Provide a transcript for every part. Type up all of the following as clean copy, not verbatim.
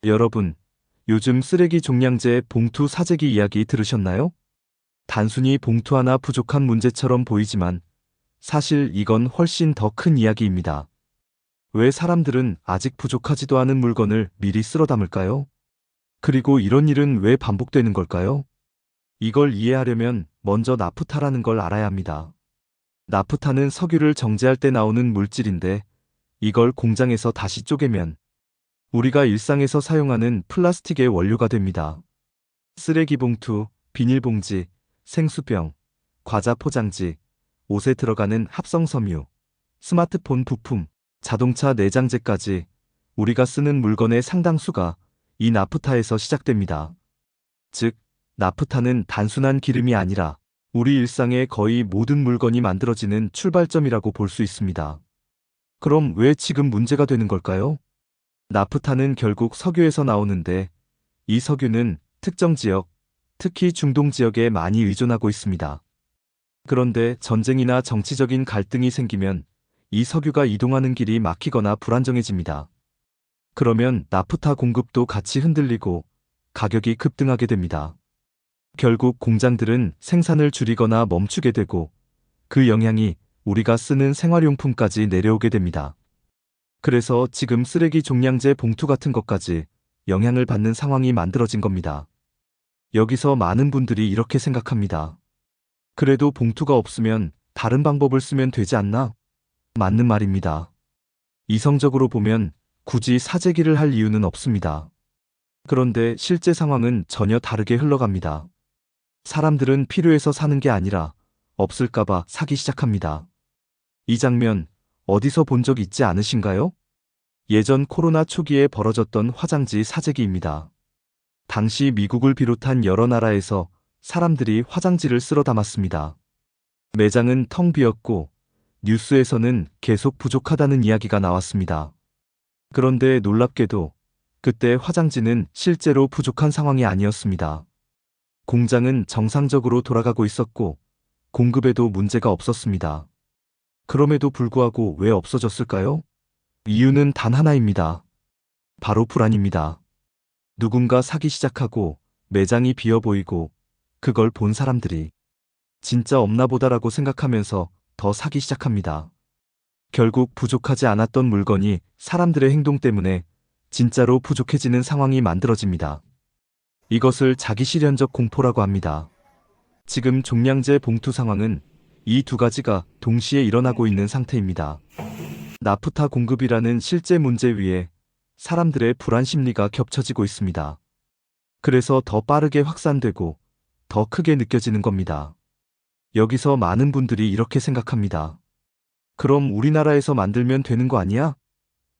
여러분, 요즘 쓰레기 종량제 봉투 사재기 이야기 들으셨나요? 단순히 봉투 하나 부족한 문제처럼 보이지만 사실 이건 훨씬 더 큰 이야기입니다. 왜 사람들은 아직 부족하지도 않은 물건을 미리 쓸어 담을까요? 그리고 이런 일은 왜 반복되는 걸까요? 이걸 이해하려면 먼저 나프타라는 걸 알아야 합니다. 나프타는 석유를 정제할 때 나오는 물질인데 이걸 공장에서 다시 쪼개면 우리가 일상에서 사용하는 플라스틱의 원료가 됩니다. 쓰레기 봉투, 비닐봉지, 생수병, 과자 포장지, 옷에 들어가는 합성섬유, 스마트폰 부품, 자동차 내장재까지 우리가 쓰는 물건의 상당수가 이 나프타에서 시작됩니다. 즉, 나프타는 단순한 기름이 아니라 우리 일상의 거의 모든 물건이 만들어지는 출발점이라고 볼 수 있습니다. 그럼 왜 지금 문제가 되는 걸까요? 나프타는 결국 석유에서 나오는데 이 석유는 특정 지역, 특히 중동 지역에 많이 의존하고 있습니다. 그런데 전쟁이나 정치적인 갈등이 생기면 이 석유가 이동하는 길이 막히거나 불안정해집니다. 그러면 나프타 공급도 같이 흔들리고 가격이 급등하게 됩니다. 결국 공장들은 생산을 줄이거나 멈추게 되고 그 영향이 우리가 쓰는 생활용품까지 내려오게 됩니다. 그래서 지금 쓰레기 종량제 봉투 같은 것까지 영향을 받는 상황이 만들어진 겁니다. 여기서 많은 분들이 이렇게 생각합니다. 그래도 봉투가 없으면 다른 방법을 쓰면 되지 않나? 맞는 말입니다. 이성적으로 보면 굳이 사재기를 할 이유는 없습니다. 그런데 실제 상황은 전혀 다르게 흘러갑니다. 사람들은 필요해서 사는 게 아니라 없을까봐 사기 시작합니다. 이 장면 어디서 본 적 있지 않으신가요? 예전 코로나 초기에 벌어졌던 화장지 사재기입니다. 당시 미국을 비롯한 여러 나라에서 사람들이 화장지를 쓸어 담았습니다. 매장은 텅 비었고 뉴스에서는 계속 부족하다는 이야기가 나왔습니다. 그런데 놀랍게도 그때 화장지는 실제로 부족한 상황이 아니었습니다. 공장은 정상적으로 돌아가고 있었고 공급에도 문제가 없었습니다. 그럼에도 불구하고 왜 없어졌을까요? 이유는 단 하나입니다. 바로 불안입니다. 누군가 사기 시작하고 매장이 비어 보이고 그걸 본 사람들이 진짜 없나 보다라고 생각하면서 더 사기 시작합니다. 결국 부족하지 않았던 물건이 사람들의 행동 때문에 진짜로 부족해지는 상황이 만들어집니다. 이것을 자기실현적 공포라고 합니다. 지금 종량제 봉투 상황은 이 두 가지가 동시에 일어나고 있는 상태입니다. 나프타 공급이라는 실제 문제 위에 사람들의 불안 심리가 겹쳐지고 있습니다. 그래서 더 빠르게 확산되고 더 크게 느껴지는 겁니다. 여기서 많은 분들이 이렇게 생각합니다. 그럼 우리나라에서 만들면 되는 거 아니야?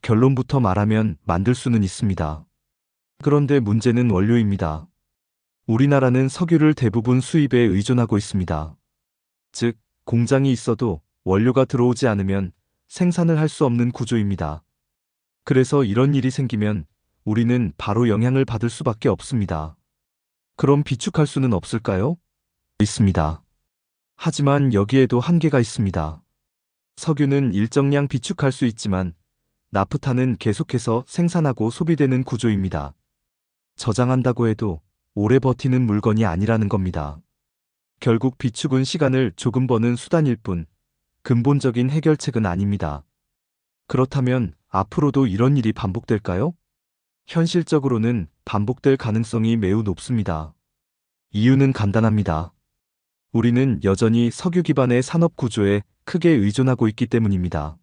결론부터 말하면 만들 수는 있습니다. 그런데 문제는 원료입니다. 우리나라는 석유를 대부분 수입에 의존하고 있습니다. 즉, 공장이 있어도 원료가 들어오지 않으면 생산을 할 수 없는 구조입니다. 그래서 이런 일이 생기면 우리는 바로 영향을 받을 수밖에 없습니다. 그럼 비축할 수는 없을까요? 있습니다. 하지만 여기에도 한계가 있습니다. 석유는 일정량 비축할 수 있지만 나프타는 계속해서 생산하고 소비되는 구조입니다. 저장한다고 해도 오래 버티는 물건이 아니라는 겁니다. 결국 비축은 시간을 조금 버는 수단일 뿐 근본적인 해결책은 아닙니다. 그렇다면 앞으로도 이런 일이 반복될까요? 현실적으로는 반복될 가능성이 매우 높습니다. 이유는 간단합니다. 우리는 여전히 석유 기반의 산업 구조에 크게 의존하고 있기 때문입니다.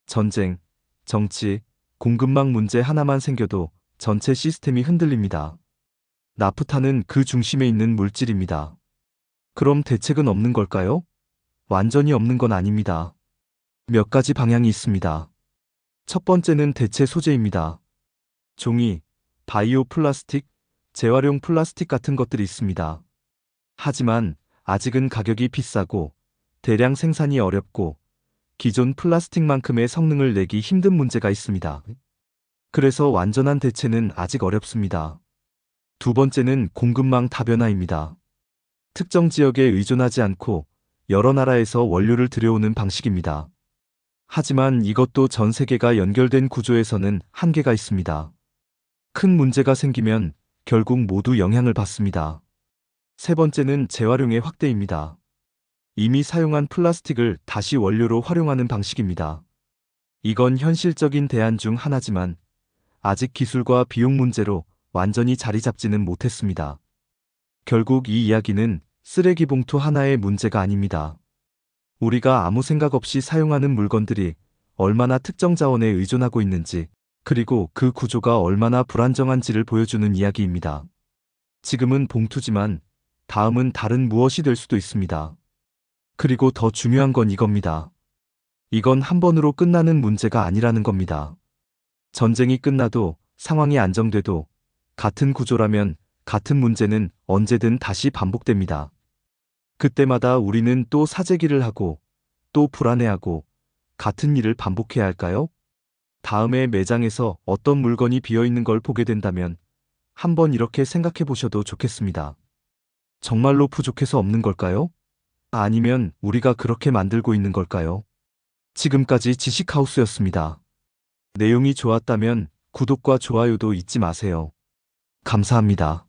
전쟁, 정치, 공급망 문제 하나만 생겨도 전체 시스템이 흔들립니다. 나프타는 그 중심에 있는 물질입니다. 그럼 대책은 없는 걸까요? 완전히 없는 건 아닙니다. 몇 가지 방향이 있습니다. 첫 번째는 대체 소재입니다. 종이, 바이오 플라스틱, 재활용 플라스틱 같은 것들이 있습니다. 하지만 아직은 가격이 비싸고 대량 생산이 어렵고 기존 플라스틱만큼의 성능을 내기 힘든 문제가 있습니다. 그래서 완전한 대체는 아직 어렵습니다. 두 번째는 공급망 다변화입니다. 특정 지역에 의존하지 않고 여러 나라에서 원료를 들여오는 방식입니다. 하지만 이것도 전 세계가 연결된 구조에서는 한계가 있습니다. 큰 문제가 생기면 결국 모두 영향을 받습니다. 세 번째는 재활용의 확대입니다. 이미 사용한 플라스틱을 다시 원료로 활용하는 방식입니다. 이건 현실적인 대안 중 하나지만 아직 기술과 비용 문제로 완전히 자리 잡지는 못했습니다. 결국 이 이야기는 쓰레기 봉투 하나의 문제가 아닙니다. 우리가 아무 생각 없이 사용하는 물건들이 얼마나 특정 자원에 의존하고 있는지, 그리고 그 구조가 얼마나 불안정한지를 보여주는 이야기입니다. 지금은 봉투지만 다음은 다른 무엇이 될 수도 있습니다. 그리고 더 중요한 건 이겁니다. 이건 한 번으로 끝나는 문제가 아니라는 겁니다. 전쟁이 끝나도 상황이 안정돼도 같은 구조라면 같은 문제는 언제든 다시 반복됩니다. 그때마다 우리는 또 사재기를 하고 또 불안해하고 같은 일을 반복해야 할까요? 다음에 매장에서 어떤 물건이 비어 있는 걸 보게 된다면 한번 이렇게 생각해 보셔도 좋겠습니다. 정말로 부족해서 없는 걸까요? 아니면 우리가 그렇게 만들고 있는 걸까요? 지금까지 지식하우스였습니다. 내용이 좋았다면 구독과 좋아요도 잊지 마세요. 감사합니다.